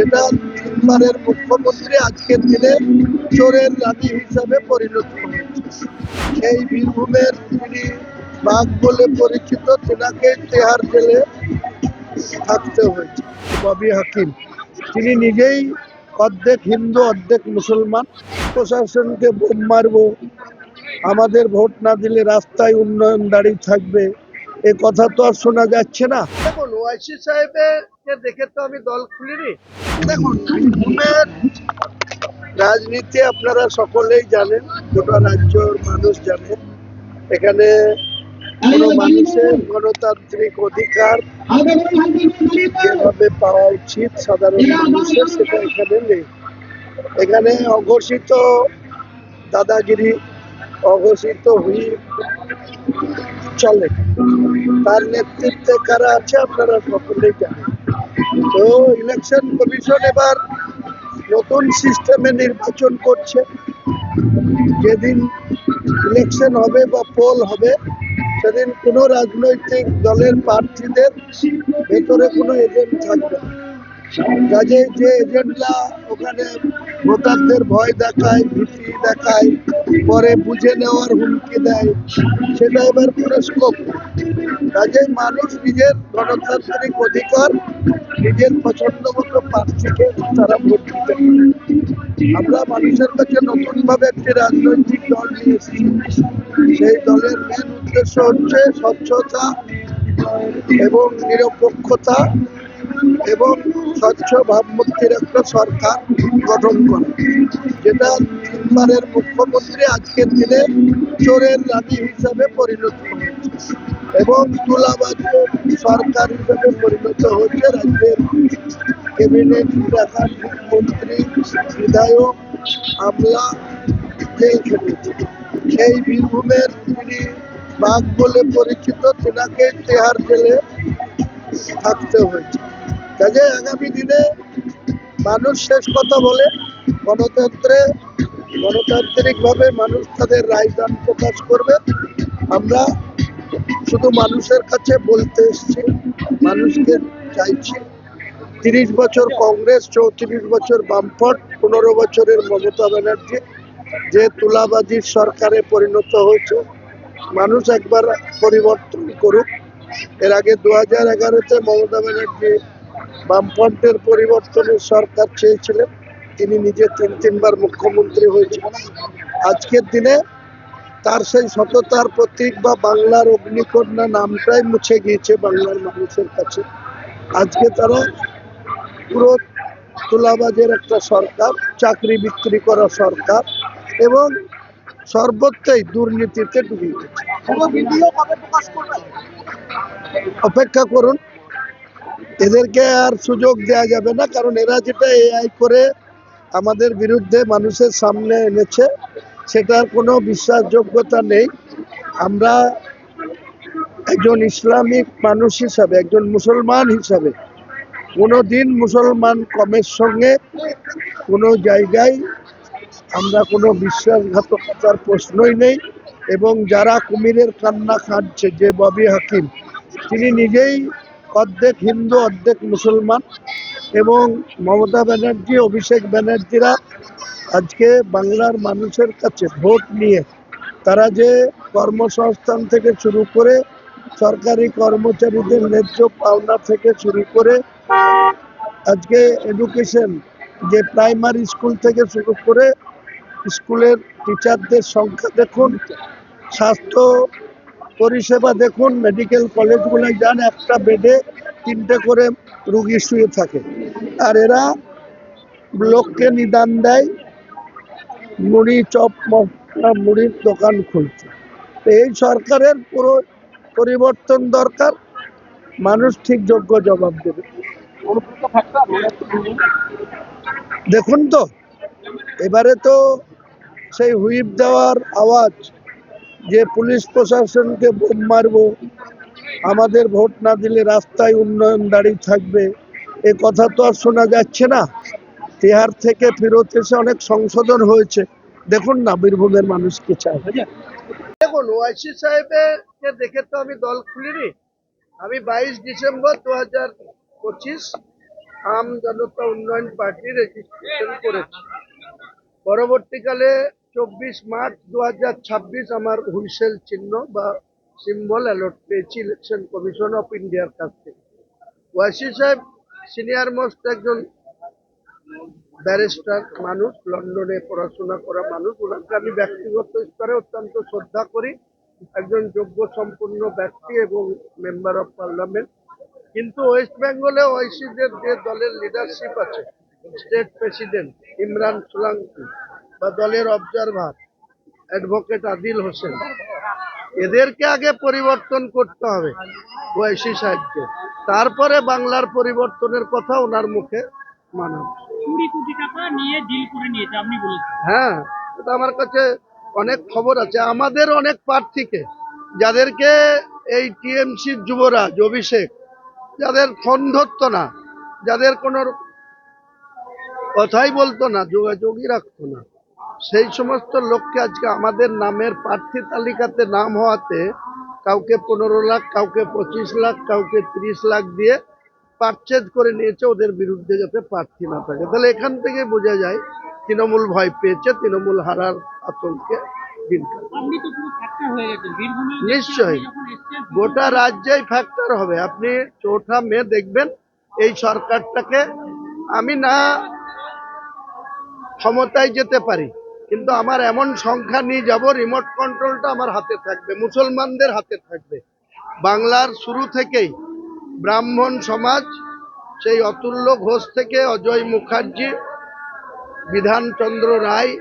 যেটা তিনবারের মুখ্যমন্ত্রী আজকের দিনে চোরের রানী হিসাবে পরিণত হয়েছে। সেই বীরভূমের যিনি বাঘ বলে পরিচিত, তেনাকে তেহার জেলে থাকতে হয়েছে। ববি হাকিম, তিনি নিজেই অর্ধেক হিন্দু অর্ধেক মুসলমান। প্রশাসনকে বোম মারবো, আমাদের ভোট না দিলে রাস্তায় উন্নয়ন দাঁড়িয়ে থাকবে, এ কথা তো আর শোনা যাচ্ছে না। দেখুন, ওয়াইসি সাহেবকে দেখে তো আমি দল খুলিনি। দেখুন, বীরভূমের রাজনীতি আপনারা সকলেই জানেন, গোটা রাজ্যের মানুষ জানে। এখানে কোনো মানুষের গণতান্ত্রিক অধিকার যেভাবে পাওয়া উচিত সাধারণ মানুষের, সেটা এখানে নেই। এখানে অঘোষিত দাদাগিরি, অঘোষিত হুইপ চলে। তার নেতৃত্বে কারা আছে আপনারা সকলেই জানেন। তো ইলেকশন কমিশন এবার নতুন সিস্টেমে নির্বাচন করছে। যেদিন ইলেকশন হবে বা পোল হবে, সেদিন কোনো রাজনৈতিক দলের প্রার্থীদের ভেতরে কোনো এজেন্ট থাকবে না। কাজে যে এজেন্টরা ওখানে ভোটারদের ভয় দেখায়, ভীতি দেখায়, পরে বুঝে নেওয়ার হুমকি দেয়, সেটা এবার কোনো স্কোপ। কাজে মানুষ নিজের গণতান্ত্রিক অধিকার, নিজের পছন্দ মতো প্রার্থীকে তারা ভোট দিতে পারে। আমরা মানুষের কাছে নতুন ভাবে একটি রাজনৈতিক দল নিয়ে এসেছি। সেই দলের মেন উদ্দেশ্য হচ্ছে স্বচ্ছতা এবং নিরপেক্ষতা এবং স্বচ্ছ ভাবমূর্তির একটা সরকার গঠন করা। যেটা তিনবারের মুখ্যমন্ত্রী আজকের দিনে চোরের রানী হিসাবে পরিণত হয়েছে এবং তুলাবাজের সরকার হিসাবে পরিণত হয়েছে। রাজ্যের ক্যাবিনেট, একাধিক মন্ত্রী, বিধায়ক, আমলা জেল খেটেছে। সেই বীরভূমের যিনি বাঘ বলে পরিচিত, তেনাকে তেহার জেলে থাকতে হয়েছে। কাজে আগামী দিনে মানুষ শেষ কথা বলে, গণতান্ত্রিকভাবে মানুষ তাদের রায়দান প্রকাশ করবে। আমরা শুধু মানুষের কাছে বলতে এসেছি, মানুষকে চাইছি 30 বছর কংগ্রেস, 34 বছর বামফ্রন্ট, 15 বছরের মমতা ব্যানার্জি যে তুলাবাজির সরকারে পরিণত হয়েছে, মানুষ একবার পরিবর্তন করুক। এর আগে 2011-তে মমতা ব্যানার্জি বামফ্রন্টের পরিবর্তনের সরকার চেয়েছিলেন, তিনি নিজে তিনবার মুখ্যমন্ত্রী হয়েছিলেন। আজকের দিনে তার সেই সততার প্রতীক বা বাংলার অগ্নিকন্যা নামটাই মুছে গিয়েছে বাংলার মানুষের কাছে। আজকে তারা পুরো তুলাবাজের একটা সরকার, চাকরি বিক্রি করা সরকার এবং সর্বত্রই দুর্নীতিতে ডুবে গেছে। অপেক্ষা করুন, এদেরকে আর সুযোগ দেওয়া যাবে না, কারণ এরা যেটা এআই করে আমাদের বিরুদ্ধে মানুষের সামনে এনেছে, সেটার কোনো বিশ্বাসযোগ্যতা নেই। আমরা একজন ইসলামিক মানুষ হিসাবে, একজন মুসলমান হিসাবে, কোনোদিন মুসলমান কমের সঙ্গে কোনো জায়গায় আমরা কোনো বিশ্বাসঘাতকতার প্রশ্নই নেই। এবং যারা কুমিরের কান্না কাঁদছে, যে ববি হাকিম, তিনি নিজেই অর্ধেক হিন্দু অর্ধেক মুসলমান, এবং মমতা ব্যানার্জি, অভিষেক ব্যানার্জিরা আজকে বাংলার মানুষের কাছে ভোট নিয়ে তারা যে কর্মসংস্থান থেকে শুরু করে সরকারি কর্মচারীদের ন্যায্য পাওনা থেকে শুরু করে আজকে এডুকেশন, যে প্রাইমারি স্কুল থেকে শুরু করে স্কুলের টিচারদের সংখ্যা দেখুন, স্বাস্থ্য পরিষেবা দেখুন, মেডিকেল কলেজগুলোয় যান, একটা বেডে 3টে করে রুগী শুয়ে থাকে, আর এরা লোককে নিদান দেয়, মুড়ি চপ মুড়ির দোকান খুলছে। এই সরকারের পুরো পরিবর্তন দরকার, মানুষ ঠিক যোগ্য জবাব দেবে। দেখুন তো, এবারে তো সেই হুইপ দেওয়ার আওয়াজ, যে পুলিশ প্রশাসনকে বোম মারবো, আমাদের ভোট না দিলে রাস্তায় উন্নয়ন দাঁড়িয়ে থাকবে, এ কথা তো আর শোনা যাচ্ছে না। তিহার থেকে ফেরত এসে অনেক সংশোধন হয়েছে, দেখুন না বীরভূমের মানুষ কি চায়। দেখুন, ওয়াইসি সাহেবকে দেখে তো আমি দল খুলিনি। আমি 22 ডিসেম্বর 2025 আম জনতা উন্নয়ন পার্টি রেজিস্ট্রেশন করেছি। পরবর্তীকালে 24 মার্চ 2026 আমার হুইসেল চিহ্ন বা সিম্বল অ্যালট পেয়েছি ইলেকশন কমিশন অফ ইন্ডিয়ার কাছ থেকে। ওয়াসি সাহেব সিনিয়র মোস্ট একজন ব্যারিস্টার মানুষ, লন্ডনে পড়াশোনা করা মানুষ। ওনাকে আমি ব্যক্তিগত স্তরে অত্যন্ত শ্রদ্ধা করি, একজন যোগ্য সম্পন্ন ব্যক্তি এবং মেম্বার অফ পার্লামেন্ট। কিন্তু ওয়েস্ট বেঙ্গলে ওয়াইসিদের যে দলের লিডারশিপ আছে, স্টেট প্রেসিডেন্ট ইমরান সোলাঙ্কি বা দলের অবজারভার অ্যাডভোকেট আদিল হোসেন, এদেরকে আগে পরিবর্তন করতে হবে ওয়াইসি সাহেবকে, তারপরে বাংলার পরিবর্তনের কথা ওনার মুখে মানাবে। 20 কোটি টাকা নিয়ে ডিল করে নিয়েছে আপনি বলেছেন। হ্যাঁ, এটা আমার কাছে অনেক খবর আছে। আমাদের অনেক প্রার্থীকে, যাদেরকে এই টিএমসির যুবরাজ অভিষেক, যাদের ফোন ধরতো না, যাদের কোনো কথাই বলতো না, যোগাযোগই রাখতো না, সেই সমস্ত লোককে আজকে আমাদের নামের প্রার্থী তালিকাতে নাম হওয়াতে কাউকে 15 লাখ, কাউকে 25 লাখ, কাউকে 30 লাখ দিয়ে পারচেজ করে নিয়েছে ওদের বিরুদ্ধে যাতে প্রার্থী না থাকে। তাহলে এখান থেকে বোঝা যায় তৃণমূল ভয় পেয়েছে, তৃণমূল হারার আতঙ্কে দিন কাটে। আপনি তো পুরো ফ্যাক্টর হয়ে গেছেন বীরভূমে। নিশ্চয়ই গোটা রাজ্যেই ফ্যাক্টর হবে। আপনি 4 মে দেখবেন এই সরকারটাকে। আমি না ক্ষমতায় যেতে পারি, কিন্তু আমার এমন সংখ্যা নিয়ে যাব, রিমোট কন্ট্রোলটা আমার হাতে থাকবে, মুসলমানদের হাতে থাকবে। বাংলার শুরু থেকেই ব্রাহ্মণ সমাজ, সেই অতুল্য ঘোষ থেকে অজয় মুখার্জি, বিধানচন্দ্র রায়,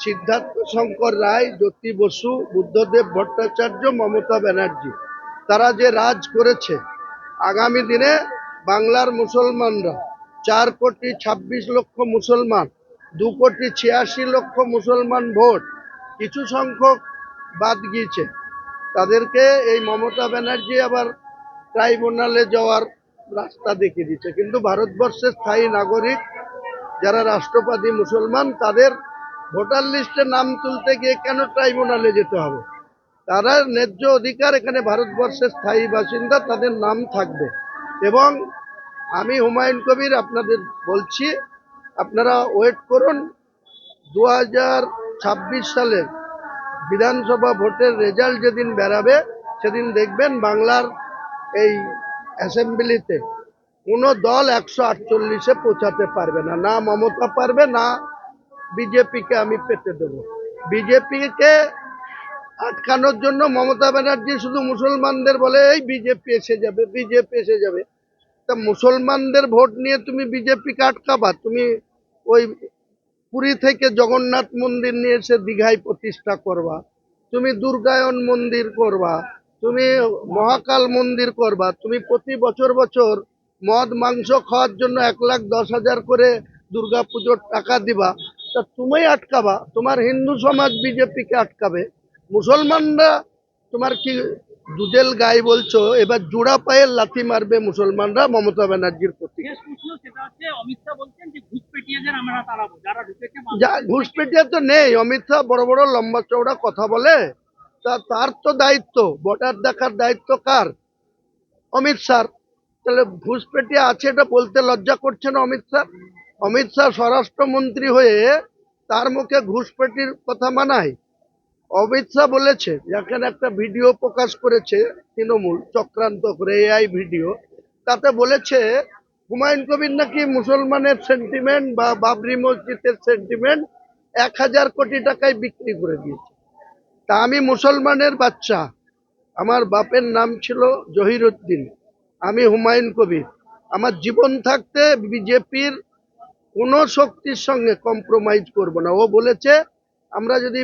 সিদ্ধার্থ শঙ্কর রায়, জ্যোতি বসু, বুদ্ধদেব ভট্টাচার্য, মমতা ব্যানার্জি, তারা যে রাজ করেছে, আগামী দিনে বাংলার মুসলমানরা 4,26,00,000 মুসলমান, 2,86,00,000 মুসলমান ভোট, কিছু সংখ্যক বাদ গিয়েছে, তাদেরকে এই মমতা ব্যানার্জি আবার ট্রাইব্যুনালে যাওয়ার রাস্তা দেখিয়ে দিচ্ছে। কিন্তু ভারতবর্ষের স্থায়ী নাগরিক যারা রাষ্ট্রবাদী মুসলমান, তাদের ভোটার লিস্টে নাম তুলতে গিয়ে কেন ট্রাইব্যুনালে যেতে হবে? তারা ন্যায্য অধিকার, এখানে ভারতবর্ষের স্থায়ী বাসিন্দা, তাদের নাম থাকবে। এবং আমি হুমায়ুন কবির আপনাদের বলছি, আপনারা ওয়েট করুন, 2026 সালের বিধানসভা ভোটের রেজাল্ট যেদিন বেরাবে, সেদিন দেখবেন বাংলার এই অ্যাসেম্বলিতে কোনো দল 148-এ পৌঁছাতে পারবে না। না মমতা পারবে, না বিজেপিকে আমি পেতে দেবো। বিজেপিকে আটকানোর জন্য মমতা ব্যানার্জি শুধু মুসলমানদের বলে এই বিজেপি এসে যাবে, বিজেপি এসে যাবে। তা মুসলমানদের ভোট নিয়ে তুমি বিজেপিকে আটকাবা? তুমি ওই পুরী থেকে জগন্নাথ মন্দির নিয়ে এসে দীঘায় প্রতিষ্ঠা করবা, তুমি দুর্গায়ন মন্দির করবা, তুমি মহাকাল মন্দির করবা, তুমি প্রতি বছর বছর মদ মাংস খাওয়ার জন্য 1,10,000 করে দুর্গাপুজোর টাকা দিবা। তা তুমি আটকাবা? তোমার হিন্দু সমাজ বিজেপিকে আটকাবে, মুসলমানরা তোমার কি দুজেল গায়ে বলছো? এবার জোড়া পায়ের লাথি মারবে মুসলমানরা মমতা ব্যানার্জির প্রতি। শেষ প্রশ্ন, সেটা হচ্ছে অমিত শাহ বলছেন যে ঘুষপেটিয়াদের আমরা তাড়াবো, যারা ঢুকেছে যা ঘুষপেটিয়া তো নেই, অমিত শাহ বড় বড় লম্বা চওড়া কথা বলে, তা তার তো দায়িত্ব বর্ডার দেখার দায়িত্ব কার? অমিত শাহ। তাহলে ঘুষপেটিয়া আছে এটা বলতে লজ্জা করছে না অমিত শাহ? অমিত শাহ স্বরাষ্ট্রমন্ত্রী হয়ে তার মুখে ঘুষপেটির কথা মানায়? অমিত শাহ বলেছে, যেখানে একটা ভিডিও প্রকাশ করেছে তৃণমূল চক্রান্ত করে, এআই ভিডিও, তাতে বলেছে হুমায়ুন কবির নাকি মুসলমানের সেন্টিমেন্ট বা বাবরি মসজিদের সেন্টিমেন্ট 1,000 কোটি টাকায় বিক্রি করে দিয়েছে। তা আমি মুসলমানের বাচ্চা, আমার বাপের নাম ছিল জহিরুদ্দিন, আমি হুমায়ুন কবির, আমার জীবন থাকতে বিজেপির কোনো শক্তির সঙ্গে কম্প্রোমাইজ করব না। ও বলেছে আমরা যদি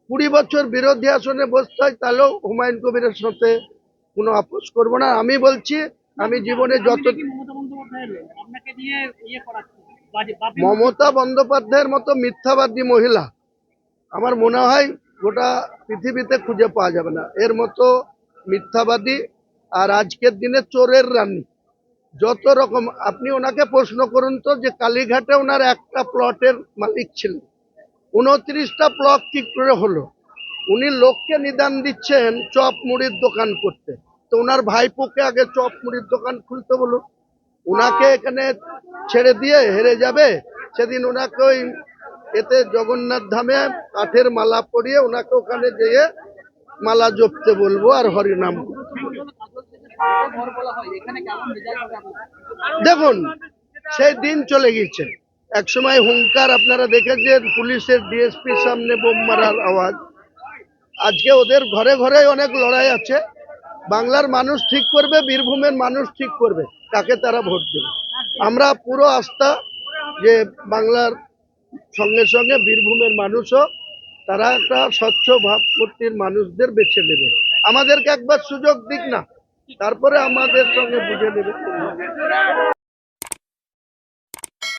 20 বছর বিরোধী আসনে বসতে হয়, তাহলেও হুমায়ুন কবিরের সাথে কোনো আপোষ করব না। আমি বলছি আমি জীবনে যত মমতা বন্দ্যোপাধ্যায়ের লোক আপনাকে দিয়ে ইয়ে করাচ্ছে, বাপি মমতা বন্দ্যোপাধ্যায়ের মতো মিথ্যাবাদী মহিলা আমার মনে হয় গোটা পৃথিবীতে খুঁজে পাওয়া যাবে না। এর মতো মিথ্যাবাদী আর আজকের দিনে চোরের রানী যত রকম। আপনি ওনাকে প্রশ্ন করুন তো, যে কালীঘাটে ওনার একটা প্লটের মালিক ছিল, 29টা প্লট কি করে হলো? উনি লোককে নিদান দিচ্ছেন চপ মুড়ির দোকান করতে, তো ওনার ভাইপোকে আগে চপ মুড়ির দোকান খুলতে বলুন। উনাকে এখানে ছেড়ে দিয়ে হেরে যাবে, সেদিন ওনাকে ওই এতে জগন্নাথ ধামে কাঠের মালা পরিয়ে ওনাকে ওখানে যেয়ে মালা জপতে বলবো আর হরিনাম করতে বলবো। দেখুন, সেই দিন চলে গেছে। এক সময় হুঙ্কার আপনারা দেখেছেন, পুলিশের ডিএসপির সামনে বোম মারার আওয়াজ। আজকে ওদের ঘরে ঘরে অনেক লড়াই আছে। বাংলার মানুষ ঠিক করবে, বীরভূমের মানুষ ঠিক করবে কাকে তারা ভোট দেবে। আমরা পুরো আস্থা যে বাংলার সঙ্গে সঙ্গে বীরভূমের মানুষও তারা একটা স্বচ্ছ ভাবমূর্তির মানুষদের বেছে নেবে। আমাদেরকে একবার সুযোগ দিক না, তারপরে আমাদের সঙ্গে বুঝে নেবে।